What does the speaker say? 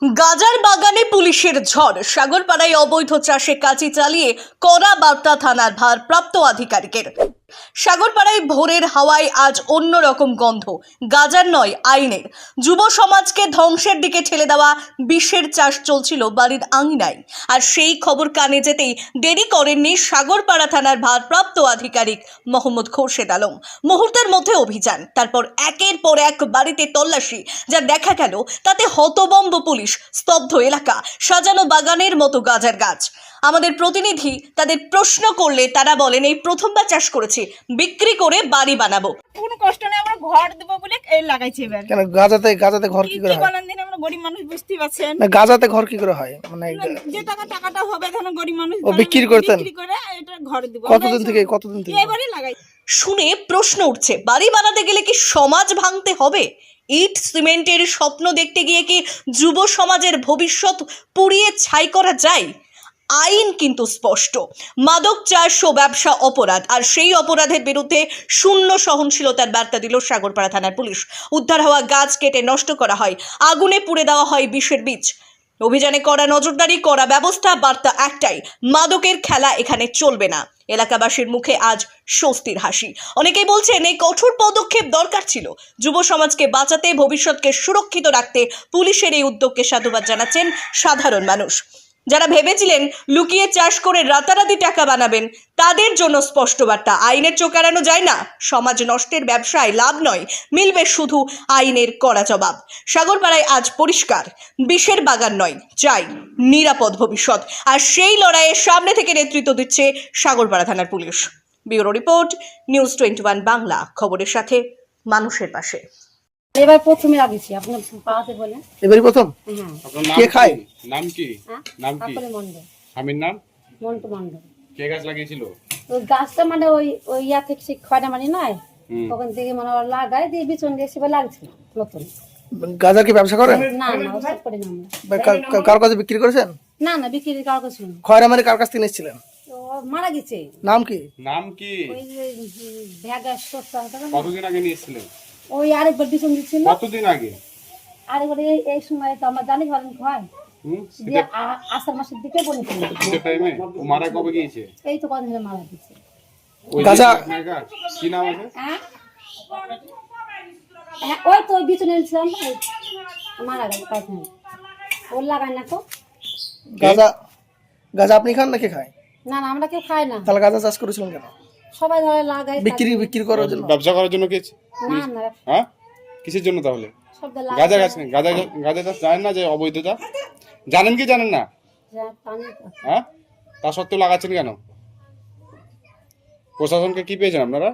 গাজার বাগানে পুলিশের ঝড়, সাগরপাড়ায় অবৈধ চাষে কাঁচি চালিয়ে কড়া বার্তা থানার ভারপ্রাপ্ত আধিকারিকের। সাগরপাড়ায় ভোরের হাওয়ায় আজ অন্যরকম গন্ধ, গাজার নয় আইনের। যুব সমাজকে ধ্বংসের দিকে ঠেলে দেওয়া বিষের চাষ চলছিল বাড়ির আঙিনায়। আর সেই খবর কানে যেতেই দেরি করেননি সাগরপাড়া থানার ভারপ্রাপ্ত আধিকারিক মোহাম্মদ খোরশেদ আলম। মুহূর্তের মধ্যে অভিযান, তারপর একের পর এক বাড়িতে তল্লাশি। যা দেখা গেল তাতে হতবম্ব পুলিশ, স্তব্ধ এলাকা, সাজানো বাগানের মতো গাজার গাছ। আমাদের প্রতিনিধি তাদের প্রশ্ন করলে তারা বলেন, এই প্রথমবার চাষ করেছি, বিক্রি করে বাড়ি বানাবো। কোনো কষ্ট নেই, আমরা ঘর দেব বলে এই লাগাইছি। এবার কেন গাজাতে ঘর কি করে হয়? বলেন দিন, আমরা গরিব মানুষ, বুঝতে পারছেন না, গাজাতে ঘর কি করে হয়? মানে যে টাকাটা হবে তখন গরিব মানুষ ও বিক্রি করতেন, বিক্রি করে এটা ঘর দেব। কতদিন থেকে এবারে লাগাই। শুনে প্রশ্ন উঠছে, বাড়ি বানাতে গেলে কি সমাজ ভাঙতে হবে? ইট সিমেন্টের স্বপ্ন দেখতে গিয়ে কি যুব সমাজের ভবিষ্যৎ পুড়িয়ে ছাই করা যায়? আইন কিন্তু স্পষ্ট, মাদক চাষ ও ব্যবসা অপরাধ, আর সেই অপরাধের বিরুদ্ধে শূন্য সহনশীলতার বার্তা দিল সাগরপাড়া থানার পুলিশ। উদ্ধার হওয়া গাছ কেটে নষ্ট করা হয়, আগুনে পুড়ে দেওয়া হয় বিষের বীজ। অভিযানে করা নজরদারি, করা ব্যবস্থা, বার্তা একটাই, মাদকের খেলা এখানে চলবে না। এলাকাবাসীর মুখে আজ স্বস্তির হাসি। অনেকেই বলছেন এই কঠোর পদক্ষেপ দরকার ছিল। যুব সমাজকে বাঁচাতে, ভবিষ্যৎকে সুরক্ষিত রাখতে পুলিশের এই উদ্যোগকে সাধুবাদ জানাচ্ছেন সাধারণ মানুষ। যারা ভেবেছিলেন লুকিয়ে চাষ করে রাতারাতি টাকা বানাবেন, তাদের জন্য স্পষ্ট বার্তা, আইনের চোখ এড়ানো যায় না। সমাজ নষ্টের ব্যবসায় লাভ নয়, মিলবে শুধু আইনের কড়া জবাব। সাগরপাড়ায় আজ পরিষ্কার, বিষের বাগান নয়, চাই নিরাপদ ভবিষ্যৎ। আর সেই লড়াইয়ের সামনে থেকে নেতৃত্ব দিচ্ছে সাগরপাড়া থানার police. Bureau report, news 21 Bangla, খবরের সাথে মানুষের পাশে। এবার প্রথমে লাগিয়েছি, আপনি পাওয়াতে বলেন। এবারই প্রথম? কে খায়? নাম কি? নাম কি? কাকলি মন্ডল। স্বামীর নাম? মন্টু মন্ডল। কে গাছ লাগিয়েছিল? ওই গাছটা মানে ওই ইয়া থেকে সে খয়টা মানি নাই, তখন থেকে মানে ওরা লাগাই দিয়ে বিচন দিয়ে সেবার লাগছিল নতুন। গাজার কি ব্যবসা করেন? না ওসব করি না আমরা। কার কাছে বিক্রি করেছেন? না বিক্রি কারো কাছে না। খয়রামারি কার কাছ থেকে নিয়েছিলেন? তো মারা গেছে। নাম কি? নাম কি? ওই ভ্যাগা সস্তা। কতদিন আগে নিয়েছিলেন? ওই আরেকবার বিচন দিচ্ছিল। কতদিন আগে? আরেকবার এই সময় তো আমরা জানি ঘরেন খয় যে আষাঢ় মাসের দিকে বলেছিল। শীতের টাইমে? ও মারা কবে গিয়েছে? এই তো কদিন ধরে মারা গেছে। ওই গাজা আপনার গাছ কি নাম আছে? ওই তো ওই বিচনে নিয়েছিলাম, মারা গেছে পাইখানা। ওর লাগাই না তো। গাজা আপনি খান নাকি খায়? না আমরা কেউ খাই না। তাহলে গাজা চাষ করেছিলেন কেন? সবাই ধরে লাগাই বিক্রি করার জন্য? ব্যবসা করার জন্য কি? না হ্যাঁ, কিসের জন্য তাহলে? শব্দ গাজা গাছ নেই? গাজা চাষ জানেন না যে অবৈধতা? জানেন কি জানেন না? হ্যাঁ, তা সত্ত্বেও লাগাচ্ছেন কেন? প্রশাসনকে কি পেয়েছেন আপনারা?